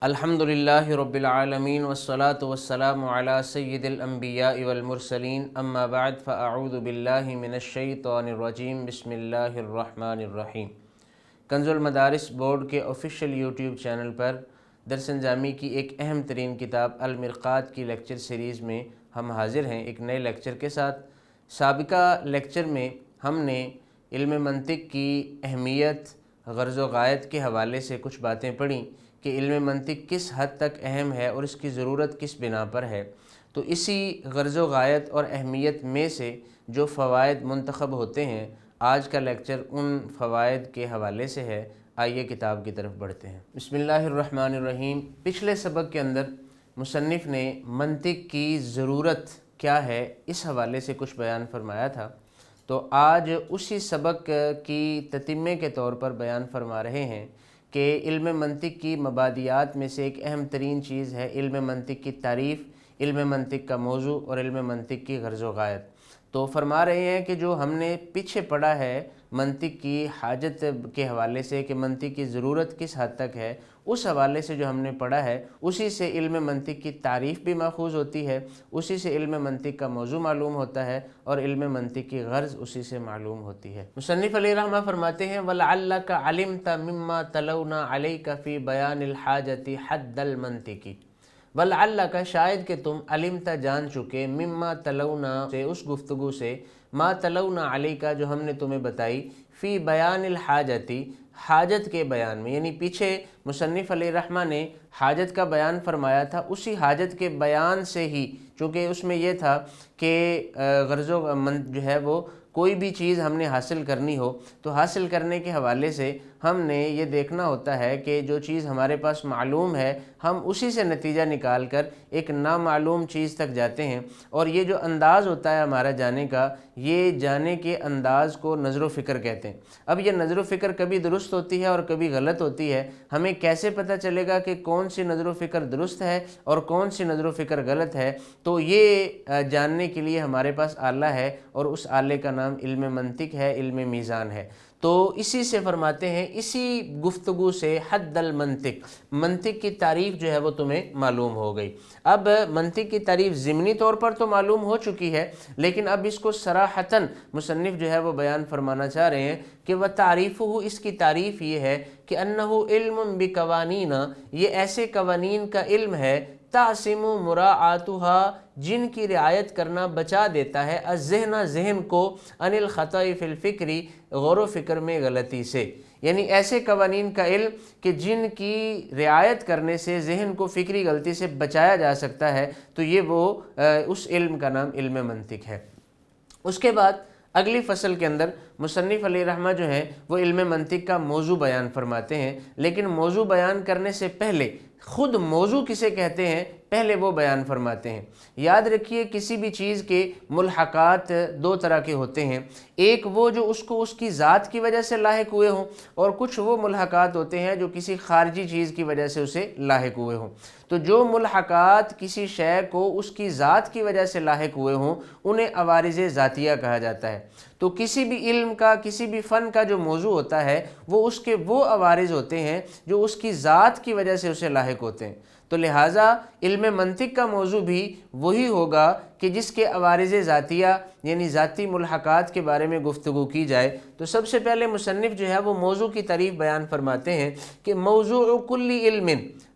الحمدللہ رب العالمین والصلاة والسلام علی سید الانبیاء والمرسلین اما بعد فاعوذ باللہ من الشیطان الرجیم بسم اللہ الرحمن الرحیم۔ کنز المدارس بورڈ کے آفیشیل یوٹیوب چینل پر درس انجامی کی ایک اہم ترین کتاب المرقات کی لیکچر سیریز میں ہم حاضر ہیں ایک نئے لیکچر کے ساتھ۔ سابقہ لیکچر میں ہم نے علم منطق کی اہمیت، غرض و غایت کے حوالے سے کچھ باتیں پڑھیں کہ علم منطق کس حد تک اہم ہے اور اس کی ضرورت کس بنا پر ہے۔ تو اسی غرض و غایت اور اہمیت میں سے جو فوائد منتخب ہوتے ہیں، آج کا لیکچر ان فوائد کے حوالے سے ہے۔ آئیے کتاب کی طرف بڑھتے ہیں۔ بسم اللہ الرحمن الرحیم۔ پچھلے سبق کے اندر مصنف نے منطق کی ضرورت کیا ہے اس حوالے سے کچھ بیان فرمایا تھا، تو آج اسی سبق کی تتمے کے طور پر بیان فرما رہے ہیں کہ علم منطق کی مبادیات میں سے ایک اہم ترین چیز ہے علم منطق کی تعریف، علم منطق کا موضوع اور علم منطق کی غرض و غایت۔ تو فرما رہے ہیں کہ جو ہم نے پیچھے پڑھا ہے منطق کی حاجت کے حوالے سے کہ منطق کی ضرورت کس حد تک ہے، اس حوالے سے جو ہم نے پڑھا ہے اسی سے علم منطق کی تعریف بھی ماخوذ ہوتی ہے، اسی سے علم منطق کا موضوع معلوم ہوتا ہے اور علم منطق کی غرض اسی سے معلوم ہوتی ہے۔ مصنف علیہ رحمہ فرماتے ہیں وَلَعَلَّكَ عَلِمْتَ مِمَّا تَلَوْنَا عَلَيْكَ فِي بَيَانِ الْحَاجَةِ حَدَّ الْمَنْطِقِ۔ وَلَعَلَّكَ شاید کہ تم علمت جان چکے مما تلونا سے اس گفتگو سے، ما تلونا علیکا جو ہم نے تمہیں بتائی، فی بیان الحاجتی حاجت کے بیان میں، یعنی پیچھے مصنف علیہ رحمہ نے حاجت کا بیان فرمایا تھا، اسی حاجت کے بیان سے ہی، چونکہ اس میں یہ تھا کہ غرض و جو ہے وہ کوئی بھی چیز ہم نے حاصل کرنی ہو تو حاصل کرنے کے حوالے سے ہم نے یہ دیکھنا ہوتا ہے کہ جو چیز ہمارے پاس معلوم ہے ہم اسی سے نتیجہ نکال کر ایک نامعلوم چیز تک جاتے ہیں، اور یہ جو انداز ہوتا ہے ہمارا جانے کا، یہ جانے کے انداز کو نظر و فکر کہتے ہیں۔ اب یہ نظر و فکر کبھی درست ہوتی ہے اور کبھی غلط ہوتی ہے، ہمیں کیسے پتہ چلے گا کہ کون سی نظر و فکر درست ہے اور کون سی نظر و فکر غلط ہے؟ تو یہ جاننے کے لیے ہمارے پاس آلہ ہے اور اس آلے کا نام علم منطق ہے، علم میزان ہے۔ تو اسی سے فرماتے ہیں اسی گفتگو سے حد المنطق، منطق کی تعریف جو ہے وہ تمہیں معلوم ہو گئی۔ اب منطق کی تعریف ضمنی طور پر تو معلوم ہو چکی ہے، لیکن اب اس کو صراحتاً مصنف جو ہے وہ بیان فرمانا چاہ رہے ہیں کہ وہ تعریف ہو، اس کی تعریف یہ ہے کہ انہو علم بقوانین، یہ ایسے قوانین کا علم ہے تعصم مراعاتها جن کی رعایت کرنا بچا دیتا ہے الذہن ذہن کو عن الخطأ فی الفکری غور و فکر میں غلطی سے، یعنی ایسے قوانین کا علم کہ جن کی رعایت کرنے سے ذہن کو فکری غلطی سے بچایا جا سکتا ہے، تو یہ وہ اس علم کا نام علم منطق ہے۔ اس کے بعد اگلی فصل کے اندر مصنف علیہ رحمہ جو ہے وہ علم منطق کا موضوع بیان فرماتے ہیں، لیکن موضوع بیان کرنے سے پہلے خود موضوع کسے کہتے ہیں پہلے وہ بیان فرماتے ہیں۔ یاد رکھیے کسی بھی چیز کے ملحقات دو طرح کے ہوتے ہیں، ایک وہ جو اس کو اس کی ذات کی وجہ سے لاحق ہوئے ہوں، اور کچھ وہ ملحقات ہوتے ہیں جو کسی خارجی چیز کی وجہ سے اسے لاحق ہوئے ہوں۔ تو جو ملحقات کسی شے کو اس کی ذات کی وجہ سے لاحق ہوئے ہوں انہیں عوارض ذاتیہ کہا جاتا ہے۔ تو کسی بھی علم کا، کسی بھی فن کا جو موضوع ہوتا ہے وہ اس کے وہ عوارض ہوتے ہیں جو اس کی ذات کی وجہ سے اسے لاحق ہوتے ہیں۔ تو لہٰذا علم منطق کا موضوع بھی وہی ہوگا کہ جس کے عوارض ذاتیہ یعنی ذاتی ملحقات کے بارے میں گفتگو کی جائے۔ تو سب سے پہلے مصنف جو ہے وہ موضوع کی تعریف بیان فرماتے ہیں کہ موضوع کل علم،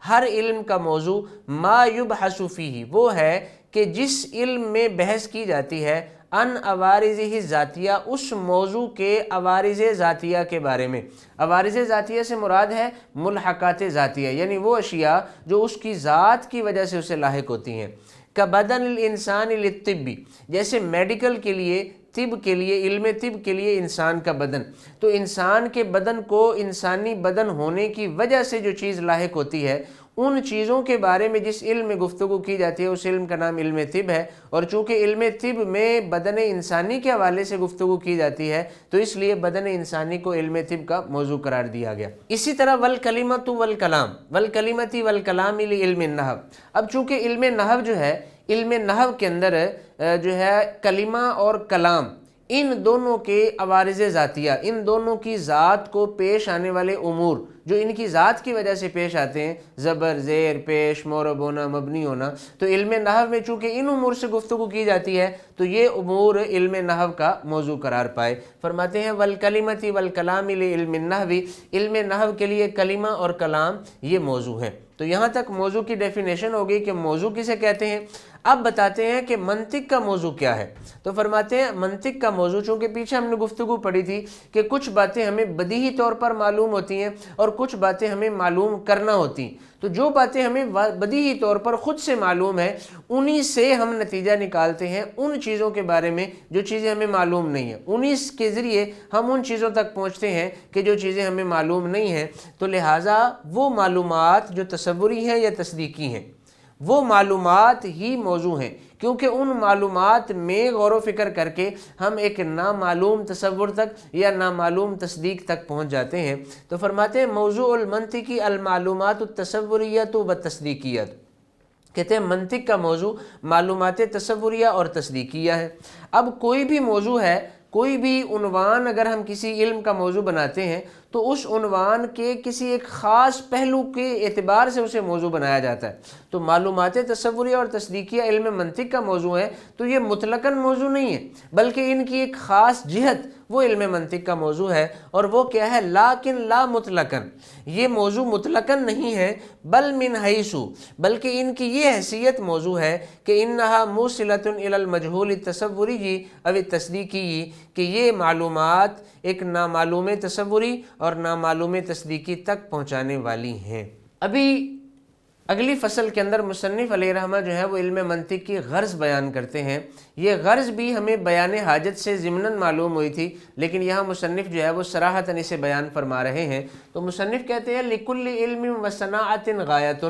ہر علم کا موضوع ما یبحث فیہ وہ ہے کہ جس علم میں بحث کی جاتی ہے ان عوارضہ ذاتیہ، اس موضوع کے عوارض ذاتیہ کے بارے میں۔ عوارض ذاتیہ سے مراد ہے ملحقات ذاتیہ، یعنی وہ اشیاء جو اس کی ذات کی وجہ سے اسے لاحق ہوتی ہیں۔ کبدن الانسان للطبی، جیسے میڈیکل کے لیے، طب کے لیے، علم طب کے لیے انسان کا بدن، تو انسان کے بدن کو انسانی بدن ہونے کی وجہ سے جو چیز لاحق ہوتی ہے ان چیزوں کے بارے میں جس علم میں گفتگو کی جاتی ہے اس علم کا نام علم طب ہے، اور چونکہ علم طب میں بدن انسانی کے حوالے سے گفتگو کی جاتی ہے تو اس لیے بدن انسانی کو علم طب کا موضوع قرار دیا گیا۔ اسی طرح والکلمۃ والکلام، والکلمۃ والکلام لعلم النحو، اب چونکہ علم نحو جو ہے، علم نحو کے اندر جو ہے کلمہ اور کلام، ان دونوں کے عوارض ذاتیہ، ان دونوں کی ذات کو پیش آنے والے امور جو ان کی ذات کی وجہ سے پیش آتے ہیں، زبر، زیر، پیش، مورب ہونا، مبنی ہونا، تو علم نحو میں چونکہ ان امور سے گفتگو کی جاتی ہے تو یہ امور علم نحو کا موضوع قرار پائے۔ فرماتے ہیں والکلمۃ والکلام لعلم النحو، علم نحو کے لیے کلمہ اور کلام یہ موضوع ہے۔ تو یہاں تک موضوع کی ڈیفینیشن ہو گئی کہ موضوع کسے کہتے ہیں۔ اب بتاتے ہیں کہ منطق کا موضوع کیا ہے۔ تو فرماتے ہیں منطق کا موضوع، چونکہ پیچھے ہم نے گفتگو پڑھی تھی کہ کچھ باتیں ہمیں بدیہی طور پر معلوم ہوتی ہیں اور کچھ باتیں ہمیں معلوم کرنا ہوتی ہیں۔ تو جو باتیں ہمیں بدیہی طور پر خود سے معلوم ہے انہی سے ہم نتیجہ نکالتے ہیں ان چیزوں کے بارے میں جو چیزیں ہمیں معلوم نہیں ہیں، انہی کے ذریعے ہم ان چیزوں تک پہنچتے ہیں کہ جو چیزیں ہمیں معلوم نہیں ہیں۔ تو لہٰذا وہ معلومات جو تصوری ہیں یا تصدیقی ہیں وہ معلومات ہی موضوع ہیں، کیونکہ ان معلومات میں غور و فکر کر کے ہم ایک نامعلوم تصور تک یا نامعلوم تصدیق تک پہنچ جاتے ہیں۔ تو فرماتے ہیں موضوع المنطقی المعلومات التصوریۃ والتصدیقیۃ، کہتے ہیں منطق کا موضوع معلومات تصوریہ اور تصدیقیہ ہے۔ اب کوئی بھی موضوع ہے، کوئی بھی عنوان اگر ہم کسی علم کا موضوع بناتے ہیں تو اس عنوان کے کسی ایک خاص پہلو کے اعتبار سے اسے موضوع بنایا جاتا ہے۔ تو معلومات تصوریہ اور تصدیقیہ علم منطق کا موضوع ہے تو یہ مطلقاً موضوع نہیں ہے، بلکہ ان کی ایک خاص جہت وہ علم منطق کا موضوع ہے، اور وہ کیا ہے؟ لیکن لا مطلقاً، یہ موضوع مطلقاً نہیں ہے، بل من حیث، بلکہ ان کی یہ حیثیت موضوع ہے کہ انہا موصلۃ الی المجہول التصوری او التصدیقی، کہ یہ معلومات ایک نامعلوم تصوری اور نامعلوم تصدیقی تک پہنچانے والی ہیں۔ ابھی اگلی فصل کے اندر مصنف علیہ رحمہ جو ہے وہ علم منطق کی غرض بیان کرتے ہیں۔ یہ غرض بھی ہمیں بیان حاجت سے ضمناً معلوم ہوئی تھی، لیکن یہاں مصنف جو ہے وہ صراحتاً اسے بیان فرما رہے ہیں۔ تو مصنف کہتے ہیں لکل علم و صناعت غایۃ،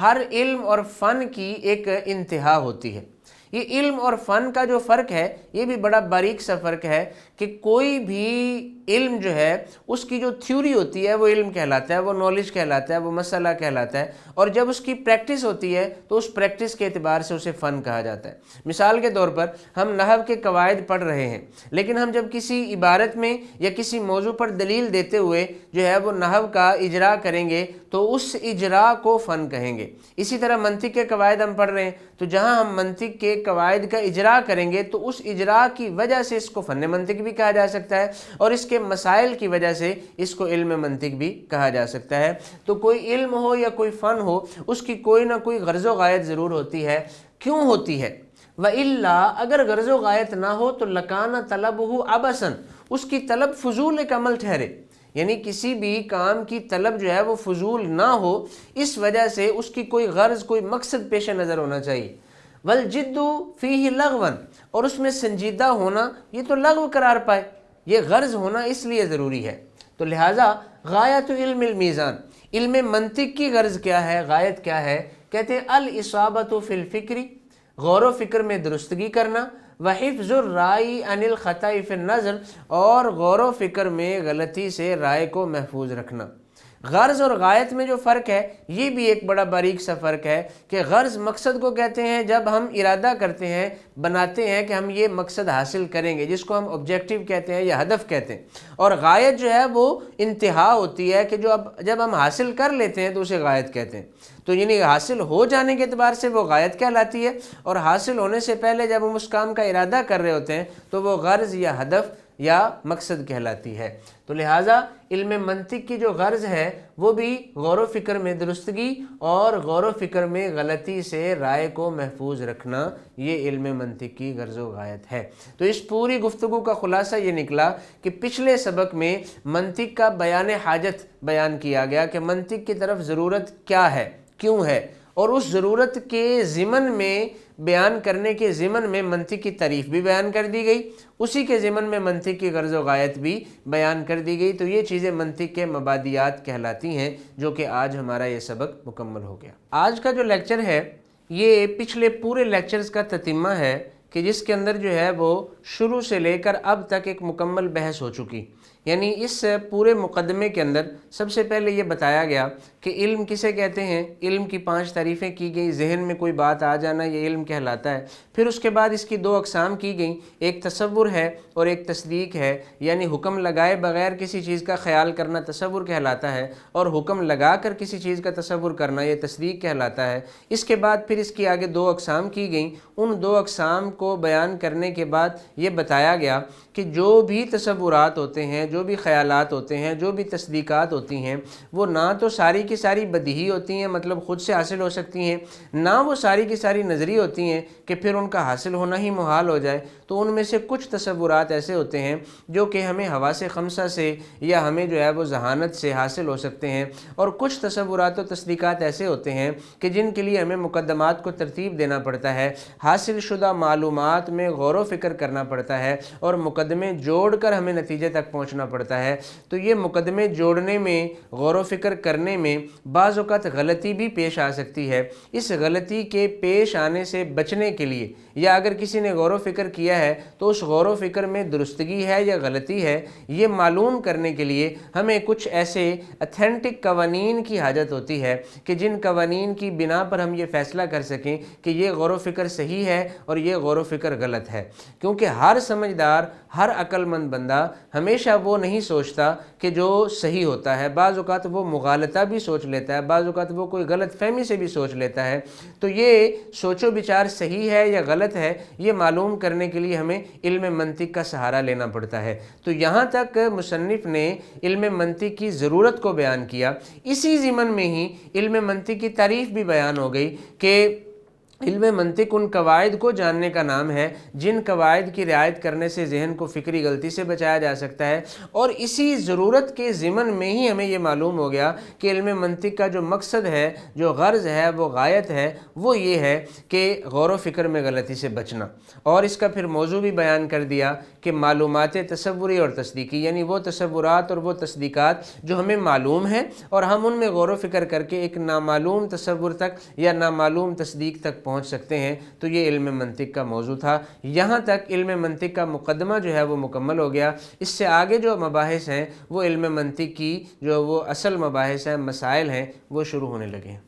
ہر علم اور فن کی ایک انتہا ہوتی ہے۔ یہ علم اور فن کا جو فرق ہے یہ بھی بڑا باریک سا فرق ہے کہ کوئی بھی علم جو ہے اس کی جو تھیوری ہوتی ہے وہ علم کہلاتا ہے، وہ نالج کہلاتا ہے، وہ مسئلہ کہلاتا ہے، اور جب اس کی پریکٹس ہوتی ہے تو اس پریکٹس کے اعتبار سے اسے فن کہا جاتا ہے۔ مثال کے طور پر ہم نحو کے قواعد پڑھ رہے ہیں، لیکن ہم جب کسی عبارت میں یا کسی موضوع پر دلیل دیتے ہوئے جو ہے وہ نحو کا اجرا کریں گے تو اس اجرا کو فن کہیں گے۔ اسی طرح منطق کے قواعد ہم پڑھ رہے ہیں تو جہاں ہم منطق کے قواعد کا اجرا کریں گے تو اس اجرا کی وجہ سے اس کو فن منطق بھی کہا جا سکتا ہے، اور اس کے مسائل کی وجہ سے اس کو علم منطق بھی کہا جا سکتا ہے۔ تو کوئی علم ہو یا کوئی فن ہو، اس کی کوئی نہ کوئی غرض و غایت ضرور ہوتی ہے۔ کیوں ہوتی ہے؟ وَإِلَّا، اگر غرض و غایت نہ ہو تو لَكَانَ طَلَبُهُ عَبَثًا، اس کی طلب فضول ایک عمل ٹھہرے، یعنی کسی بھی کام کی طلب جو ہے وہ فضول نہ ہو، اس وجہ سے اس کی کوئی غرض، کوئی مقصد پیش نظر ہونا چاہیے۔ وَالْجِدُّ فِيهِ لَغْوًا، اور اس میں سنجیدہ ہونا یہ تو لغو قرار پائے، یہ غرض ہونا اس لیے ضروری ہے۔ تو لہٰذا غایت علم المیزان، علم منطق کی غرض کیا ہے، غایت کیا ہے؟ کہتے ہیں الاصابۃ فی الفکر، غور و فکر میں درستگی کرنا، وحفظ الرائے عن الخطأ فی النظر، اور غور و فکر میں غلطی سے رائے کو محفوظ رکھنا۔ غرض اور غایت میں جو فرق ہے یہ بھی ایک بڑا باریک سا فرق ہے کہ غرض مقصد کو کہتے ہیں جب ہم ارادہ کرتے ہیں، بناتے ہیں کہ ہم یہ مقصد حاصل کریں گے، جس کو ہم آبجیکٹیو کہتے ہیں یا ہدف کہتے ہیں، اور غایت جو ہے وہ انتہا ہوتی ہے کہ جب ہم حاصل کر لیتے ہیں تو اسے غایت کہتے ہیں۔ تو یعنی حاصل ہو جانے کے اعتبار سے وہ غایت کہلاتی ہے، اور حاصل ہونے سے پہلے جب ہم اس کام کا ارادہ کر رہے ہوتے ہیں تو وہ غرض یا ہدف یا مقصد کہلاتی ہے۔ تو لہٰذا علم منطق کی جو غرض ہے وہ بھی غور و فکر میں درستگی اور غور و فکر میں غلطی سے رائے کو محفوظ رکھنا، یہ علم منطق کی غرض و غایت ہے۔ تو اس پوری گفتگو کا خلاصہ یہ نکلا کہ پچھلے سبق میں منطق کا بیان حاجت بیان کیا گیا کہ منطق کی طرف ضرورت کیا ہے، کیوں ہے، اور اس ضرورت کے ضمن میں بیان کرنے کے ضمن میں منطق کی تعریف بھی بیان کر دی گئی، اسی کے ضمن میں منطق کی غرض و غایت بھی بیان کر دی گئی۔ تو یہ چیزیں منطق کے مبادیات کہلاتی ہیں، جو کہ آج ہمارا یہ سبق مکمل ہو گیا۔ آج کا جو لیکچر ہے یہ پچھلے پورے لیکچرز کا تتمہ ہے کہ جس کے اندر جو ہے وہ شروع سے لے کر اب تک ایک مکمل بحث ہو چکی یعنی اس پورے مقدمے کے اندر سب سے پہلے یہ بتایا گیا کہ علم کسے کہتے ہیں، علم کی 5 تعریفیں کی گئی، ذہن میں کوئی بات آ جانا یہ علم کہلاتا ہے۔ پھر اس کے بعد اس کی 2 اقسام کی گئیں، ایک تصور ہے اور ایک تصدیق ہے، یعنی حکم لگائے بغیر کسی چیز کا خیال کرنا تصور کہلاتا ہے، اور حکم لگا کر کسی چیز کا تصور کرنا یہ تصدیق کہلاتا ہے۔ اس کے بعد پھر اس کی آگے 2 اقسام کی گئیں، ان 2 اقسام کو بیان کرنے کے بعد یہ بتایا گیا کہ جو بھی تصورات ہوتے ہیں، جو بھی خیالات ہوتے ہیں، جو بھی تصدیقات ہوتی ہیں، وہ نہ تو ساری کی ساری بدیہی ہوتی ہیں، مطلب خود سے حاصل ہو سکتی ہیں، نہ وہ ساری کی ساری نظری ہوتی ہیں کہ پھر ان کا حاصل ہونا ہی محال ہو جائے۔ تو ان میں سے کچھ تصورات ایسے ہوتے ہیں جو کہ ہمیں حواس خمسہ سے یا ہمیں جو ہے وہ ذہانت سے حاصل ہو سکتے ہیں، اور کچھ تصورات و تصدیقات ایسے ہوتے ہیں کہ جن کے لیے ہمیں مقدمات کو ترتیب دینا پڑتا ہے، حاصل شدہ معلومات میں غور و فکر کرنا پڑتا ہے، اور مقدمے جوڑ کر ہمیں نتیجے تک پہنچنا پڑتا ہے۔ تو یہ مقدمے جوڑنے میں، غور و فکر کرنے میں بعض اوقات غلطی بھی پیش آ سکتی ہے۔ اس غلطی کے پیش آنے سے بچنے کے لیے، یا اگر کسی نے غور و فکر کیا ہے تو اس غور و فکر میں درستگی ہے یا غلطی ہے، یہ معلوم کرنے کے لیے ہمیں کچھ ایسے اتھینٹک قوانین کی حاجت ہوتی ہے کہ جن قوانین کی بنا پر ہم یہ فیصلہ کر سکیں کہ یہ غور و فکر صحیح ہے اور یہ غور و فکر غلط ہے۔ کیونکہ ہر سمجھدار، ہر عقل مند بندہ ہمیشہ وہ نہیں سوچتا کہ جو صحیح ہوتا ہے، بعض اوقات وہ مغالطہ بھی سوچ لیتا ہے، بعض اوقات وہ کوئی غلط فہمی سے بھی سوچ لیتا ہے۔ تو یہ سوچ و بچار صحیح ہے یا غلط ہے، یہ معلوم کرنے کے لیے ہمیں علم منطق کا سہارا لینا پڑتا ہے۔ تو یہاں تک مصنف نے علم منطق کی ضرورت کو بیان کیا۔ اسی ضمن میں ہی علم منطق کی تعریف بھی بیان ہو گئی کہ علم منطق ان قواعد کو جاننے کا نام ہے جن قواعد کی رعایت کرنے سے ذہن کو فکری غلطی سے بچایا جا سکتا ہے، اور اسی ضرورت کے ضمن میں ہی ہمیں یہ معلوم ہو گیا کہ علم منطق کا جو مقصد ہے، جو غرض ہے، وہ غایت ہے، وہ یہ ہے کہ غور و فکر میں غلطی سے بچنا۔ اور اس کا پھر موضوع بھی بیان کر دیا کہ معلومات تصوری اور تصدیقی، یعنی وہ تصورات اور وہ تصدیقات جو ہمیں معلوم ہیں اور ہم ان میں غور و فکر کر کے ایک نامعلوم تصور تک یا نامعلوم تصدیق تک پہنچ سکتے ہیں۔ تو یہ علم منطق کا موضوع تھا۔ یہاں تک علم منطق کا مقدمہ جو ہے وہ مکمل ہو گیا۔ اس سے آگے جو مباحث ہیں وہ علم منطق کی جو وہ اصل مباحث ہیں، مسائل ہیں، وہ شروع ہونے لگے ہیں۔